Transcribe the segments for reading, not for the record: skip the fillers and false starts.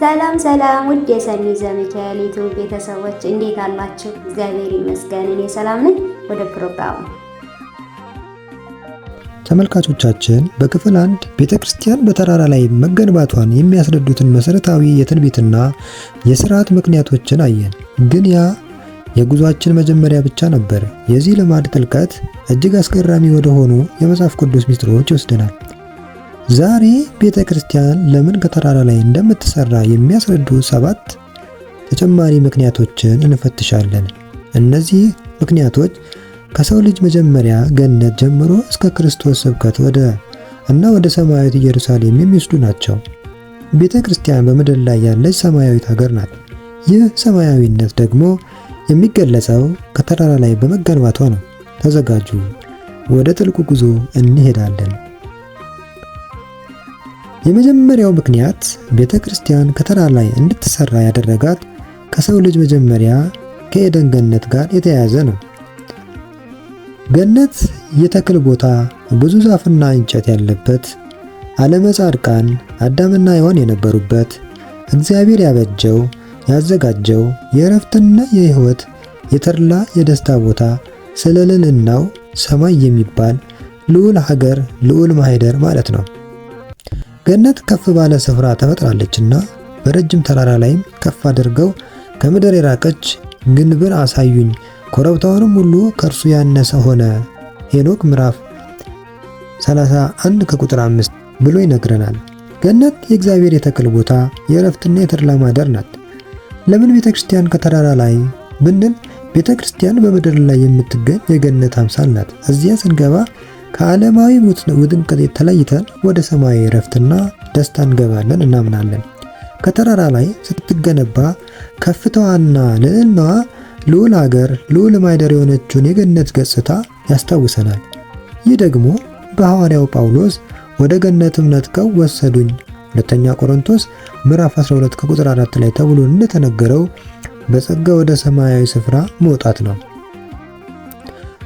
ሰላም ሰላም ውድ የሰኒ ዘሚካኤል ዩቲዩብ ቤተሰቦች እንዴት አላችሁ? እግዚአብሔር ይመስገን እኔ ሰላም ነኝ። ወደ ፕሮግራሙ ተመልካቾቻችን በክፍል 1 ቤተክርስቲያን በተራራ ላይ መገንባቷን የሚያስረዱትን መሰረታዊ የትንቢትና የሥርዓት ምክንያቶችን አየን። ግን ያ የጉዟችን መጀመሪያ ብቻ ነበር። የዚህ ልማድ ጥልቀት እጅግ አስገራሚ ወደ ሆኑ የመጽሐፍ ቅዱስ ሚስጥሮች ይወስደናል። ዛሬ ቤተክርስቲያን ለምን ከተራራ ላይ እንደምትሰራ የሚያስረዱ 7 ተጨማሪ ምክንያቶችን እንፈትሻለን። እነዚህ ምክንያቶች ከሰው ልጅ መጀመሪያ ገነት ጀምሮ እስከ ክርስቶስ ስብከት ወደ ሰማያዊት ኢየሩሳሌም የሚወስዱ ናቸው። ቤተክርስቲያን በምድር ላይ ያለች ሰማያዊት ሀገር ናት። ይህ ሰማያዊነት ደግሞ የሚገለጸው ከተራራ ላይ በመገንባቷ ነው። ተዘጋጁ፣ ወደ ጥልቁ ጉዞ እንሄዳለን። የመጀመሪያው ምክንያት ቤተክርስቲያን ከተራራ ላይ እንድትሰራ ያደረጋት ከሰው ልጅ መጀመሪያ ከኤደን ገነት ጋር የተያያዘ ነው። ገነት የተክል ቦታ፣ ብዙ ዛፍና እንጨት ያለበት፣ ዓለመ ጻድቃን አዳምና ሔዋን የነበሩበት፣ እግዚአብሔር ያበጀው ያዘጋጀው የእረፍትና የሕይወት የተድላ የደስታ ቦታ፣ ስለ ልዕልናው ሰማይ የሚባል ልዑል ሀገር ልዑል ማህደር ማለት ነው። ገነት ከፍ ባለ ስፍራ ተፈጥራለችና በረጅም ተራራ ላይም ከፍ አድርገው ከምድር የራቀች ግንብን አሳዩኝ፣ ኮረብታውንም ሁሉ ከእርሱ ያነሰ ሆነ። ሄኖክ ምዕራፍ 31 ከቁጥር 5 ብሎ ይነግረናል። ገነት የእግዚአብሔር የተክል ቦታ፣ የእረፍትና የተድላ ማህደር ናት። ለምን ቤተክርስቲያን ከተራራ ላይ ብንል ቤተክርስቲያን በምድር ላይ የምትገኝ የገነት አምሳል ናት። እዚያ ስንገባ ከዓለማዊ ውጥንቅጥ ተለይተን ወደ ሰማያዊ እረፍትና ደስታ እንገባለን እናምናለን። ከተራራ ላይ ስትገነባ ከፍታዋና ልዕልናዋ ልዑል ሀገር ልዑል ማህደር የሆነችውን የገነት ገጽታ ያስታውሰናል። ይህ ደግሞ በሐዋርያው ጳውሎስ ወደ ገነትም ነጥቀው ወሰዱኝ ሁለተኛ ቆሮንቶስ ምዕራፍ 12 ከቁጥር 4 ላይ ተብሎ እንደተነገረው በጸጋ ወደ ሰማያዊ ስፍራ መውጣት ነው።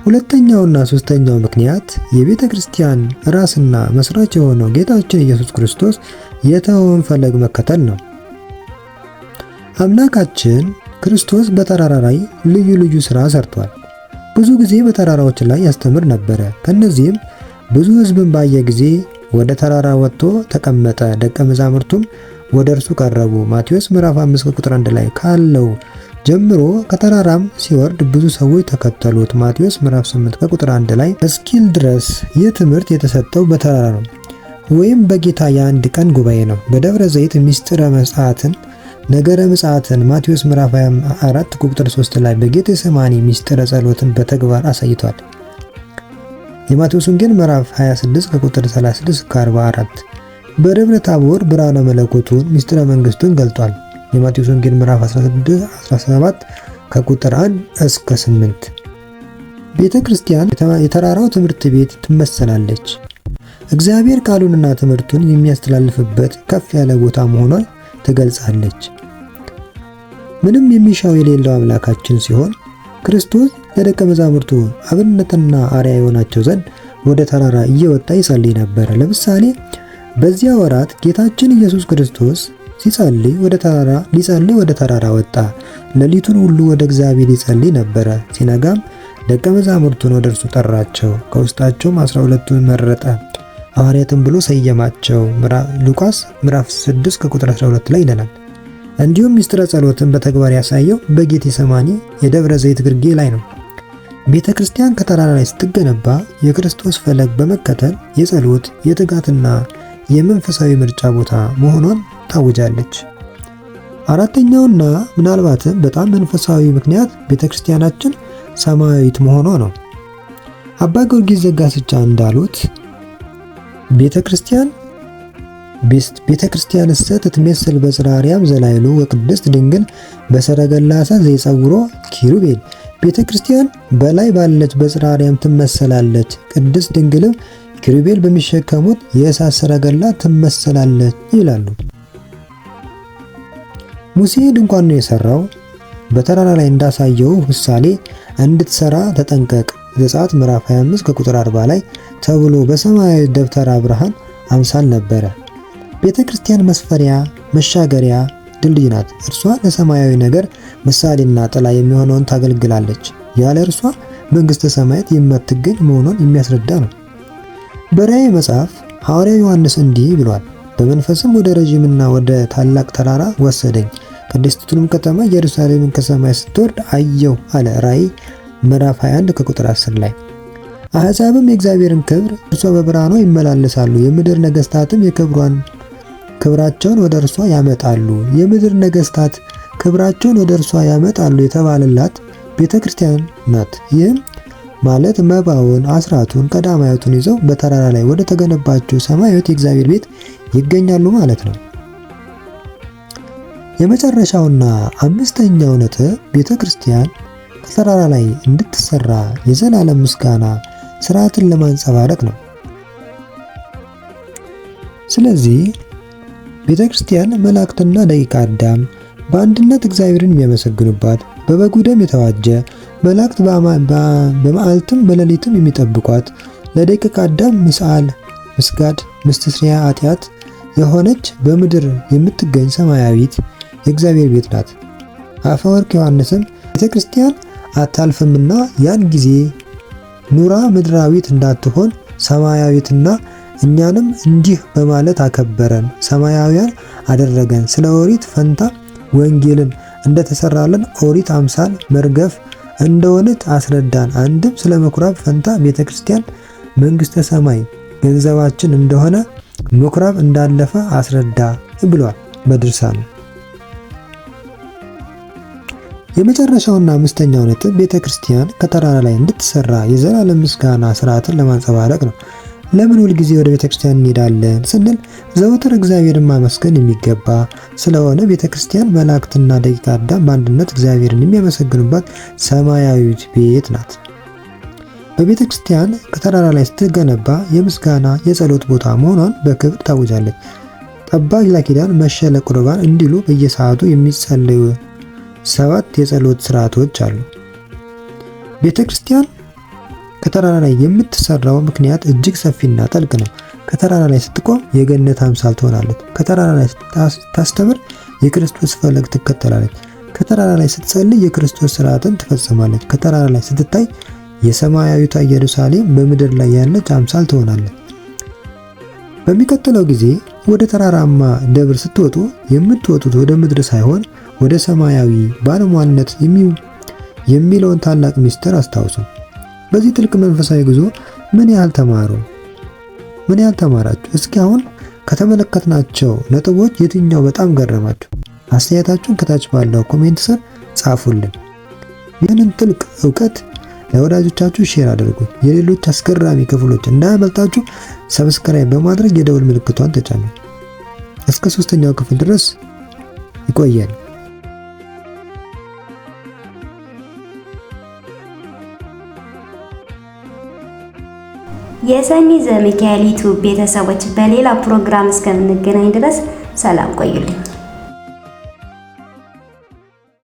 ሁለተኛውና ሶስተኛው ምክንያት የቤተ ክርስቲያን ራስና መስራች የሆነው ጌታችን ኢየሱስ ክርስቶስ የተወውን ፈለግ መከተል ነው። አምላካችን ክርስቶስ በተራራ ላይ ልዩ ልዩ ሥራ ሰርቷል። ብዙ ጊዜ በተራራዎች ላይ ያስተምር ነበረ። ከነዚህም ብዙ ሕዝብን ባየ ጊዜ ወደ ተራራ ወጥቶ ተቀመጠ፣ ደቀ መዛሙርቱም ወደ እርሱ ቀረቡ። ማቴዎስ ምዕራፍ 5 ቁጥር 1 ላይ ካለው ጀምሮ ከተራራም ሲወርድ ብዙ ሰዎች ተከተሉት። ማቴዎስ ምዕራፍ 8 ከቁጥር 1 ላይ እስኪል ድረስ ይህ ትምህርት የተሰጠው በተራራ ነው ወይም በጌታ የአንድ ቀን ጉባኤ ነው። በደብረ ዘይት ምስጢረ ምጽአትን ነገረ ምጽአትን ማቴዎስ ምዕራፍ 24 ቁጥር 3 ላይ በጌቴሴማኒ ምስጢረ ጸሎትን በተግባር አሳይቷል። የማቴዎስ ወንጌል ምዕራፍ 26 ከቁጥር 36 እስከ 44 በደብረ ታቦር ብርሃነ መለኮቱን ምስጢረ መንግስቱን ገልጧል። የማቴዎስ ወንጌል ምዕራፍ 17 ከቁጥር 1 እስከ 8 ቤተክርስቲያን የተራራው ትምህርት ቤት ትመሰላለች። እግዚአብሔር ቃሉንና ትምህርቱን የሚያስተላልፍበት ከፍ ያለ ቦታ መሆኗን ትገልጻለች። ምንም የሚሻው የሌለው አምላካችን ሲሆን ክርስቶስ ለደቀ መዛሙርቱ አብነትና አርአያ የሆናቸው ዘንድ ወደ ተራራ እየወጣ ይጸልይ ነበር። ለምሳሌ በዚያ ወራት ጌታችን ኢየሱስ ክርስቶስ ሊጸልይ ወደ ተራራ ወጣ። ሌሊቱን ሁሉ ወደ እግዚአብሔር ይጸልይ ነበረ። ሲነጋም ደቀ መዛሙርቱን ወደ እርሱ ጠራቸው። ከውስጣቸውም 12ቱን መረጠ፣ ሐዋርያትን ብሎ ሰየማቸው። ሉቃስ ምዕራፍ 6 ከቁጥር 12 ላይ ይለናል። እንዲሁም ምስጢረ ጸሎትን በተግባር ያሳየው በጌቴሴማኒ የደብረ ዘይት ግርጌ ላይ ነው። ቤተ ክርስቲያን ከተራራ ላይ ስትገነባ የክርስቶስ ፈለግ በመከተል የጸሎት የትጋትና የመንፈሳዊ ምርጫ ቦታ መሆኗን ታውጃለች። አራተኛውና ምናልባትም በጣም መንፈሳዊ ምክንያት ቤተክርስቲያናችን ሰማያዊት መሆኗ ነው። አባ ጊዮርጊስ ዘጋስጫ እንዳሉት ቤተክርስቲያንሰ ትትሜሰል በጽርሐ አርያም ዘላይሉ ወቅድስት ድንግል በሰረገላሰ ዘይጸውሮ ኪሩቤል። ቤተክርስቲያን በላይ ባለች በጽርሐ አርያም ትመሰላለች፣ ቅድስት ድንግልም ኪሩቤል በሚሸከሙት የእሳት ሰረገላ ትመሰላለች ይላሉ። ሙሴ ድንኳን ነው የሰራው። በተራራ ላይ እንዳሳየው ምሳሌ እንድትሰራ ተጠንቀቅ ዘጸአት ምዕራፍ 25 ከቁጥር 40 ላይ ተብሎ በሰማያዊ ደብተራ ብርሃን አምሳል ነበረ። ቤተክርስቲያን መስፈሪያ፣ መሻገሪያ፣ ድልድይ ናት። እርሷ ለሰማያዊ ነገር ምሳሌና ጥላ የሚሆነውን ታገልግላለች። ያለ እርሷ መንግሥተ ሰማያት የማትገኝ መሆኗን የሚያስረዳ ነው። በራእይ መጽሐፍ ሐዋርያው ዮሐንስ እንዲህ ብሏል። በመንፈስም ወደ ረዥምና ወደ ታላቅ ተራራ ወሰደኝ፣ ቅድስቲቱንም ከተማ ኢየሩሳሌምን ከሰማይ ስትወርድ አየሁ አለ። ራእይ ምዕራፍ 21 ከቁጥር 10 ላይ አሕዛብም የእግዚአብሔርን ክብር እርሷ በብርሃኗ ይመላለሳሉ፣ የምድር ነገሥታትም ክብራቸውን ወደ እርሷ ያመጣሉ። የምድር ነገሥታት ክብራቸውን ወደ እርሷ ያመጣሉ የተባለላት ቤተ ክርስቲያን ናት። ይህም ማለት መባውን፣ አስራቱን፣ ቀዳማያቱን ይዘው በተራራ ላይ ወደ ተገነባችው ሰማያዊት የእግዚአብሔር ቤት ይገኛሉ ማለት ነው። የመጨረሻውና አምስተኛው ነጥብ ቤተ ክርስቲያን ከተራራ ላይ እንድትሰራ የዘላለም ምስጋና ስርዓትን ለማንጸባረቅ ነው። ስለዚህ ቤተ ክርስቲያን መላእክትና ደቂቀ አዳም በአንድነት እግዚአብሔርን የሚያመሰግኑባት፣ በበጉ ደም የተዋጀ መላእክት በመዓልትም በሌሊትም የሚጠብቋት፣ ለደቂቀ አዳም ምስጋድ መስተስሪያ ኃጢአት የሆነች በምድር የምትገኝ ሰማያዊት የእግዚአብሔር ቤት ናት። አፈወርቅ ዮሐንስም ቤተ ክርስቲያን አታልፍምና ያን ጊዜ ኑራ ምድራዊት እንዳትሆን ሰማያዊትና እኛንም እንዲህ በማለት አከበረን፣ ሰማያውያን አደረገን። ስለ ኦሪት ፈንታ ወንጌልን እንደተሰራለን ኦሪት አምሳል መርገፍ እንደሆነች አስረዳን። አንድም ስለ ምኩራብ ፈንታ ቤተ ክርስቲያን መንግሥተ ሰማይ ገንዘባችን እንደሆነ ምኩራብ እንዳለፈ አስረዳ ብሏል በድርሳኑ። የመጨረሻውና አምስተኛው ነጥብ ቤተ ክርስቲያን ከተራራ ላይ እንድትሰራ የዘላለም ምስጋና ስርዓትን ለማንጸባረቅ ነው። ለምን ሁልጊዜ ወደ ቤተ ክርስቲያን እንሄዳለን ስንል ዘወትር እግዚአብሔርን ማመስገን የሚገባ ስለሆነ ቤተ ክርስቲያን መላእክትና ደቂቀ አዳም በአንድነት እግዚአብሔርን የሚያመሰግኑባት ሰማያዊት ቤት ናት። በቤተ ክርስቲያን ከተራራ ላይ ስትገነባ የምስጋና የጸሎት ቦታ መሆኗን በክብር ታውጃለች። ጠባቂ ለኪዳን መሸ ለቁርባን እንዲሉ በየሰዓቱ የሚጸለዩ 7 የጸሎት ስርዓቶች አሉ። ቤተ ክርስቲያን ከተራራ ላይ የምትሰራው ምክንያት እጅግ ሰፊና ጥልቅ ነው። ከተራራ ላይ ስትቆም የገነት አምሳል ትሆናለች። ከተራራ ላይ ስታስተምር የክርስቶስ ፈለግ ትከተላለች። ከተራራ ላይ ስትጸልይ የክርስቶስ ስርዓትን ትፈጽማለች። ከተራራ ላይ ስትታይ የሰማያዊቷ ኢየሩሳሌም በምድር ላይ ያለች አምሳል ትሆናለች። በሚቀጥለው ጊዜ ወደ ተራራማ ደብር ስትወጡ የምትወጡት ወደ ምድር ሳይሆን ወደ ሰማያዊ ባለሟልነት የሚለውን ታላቅ ምስጢር አስታውሱ። በዚህ ጥልቅ መንፈሳዊ ጉዞ ምን ያህል ተማራችሁ? እስኪ አሁን ከተመለከትናቸው ነጥቦች የትኛው በጣም ገረማችሁ? አስተያየታችሁን ከታች ባለው ኮሜንት ስር ጻፉልን። ይህንን ጥልቅ ዕውቀት ለወዳጆቻችሁ ሼር አድርጉ። የሌሎች አስገራሚ ክፍሎች እንዳያመልጣችሁ ሰብስክራይብ በማድረግ የደውል ምልክቷን ተጫኑ። እስከ 3ኛው ክፍል ድረስ ይቆያል። የሰኒ ዘሚካኤል ዩቲዩብ ቤተሰቦች በሌላ ፕሮግራም እስከምንገናኝ ድረስ ሰላም ቆዩልኝ።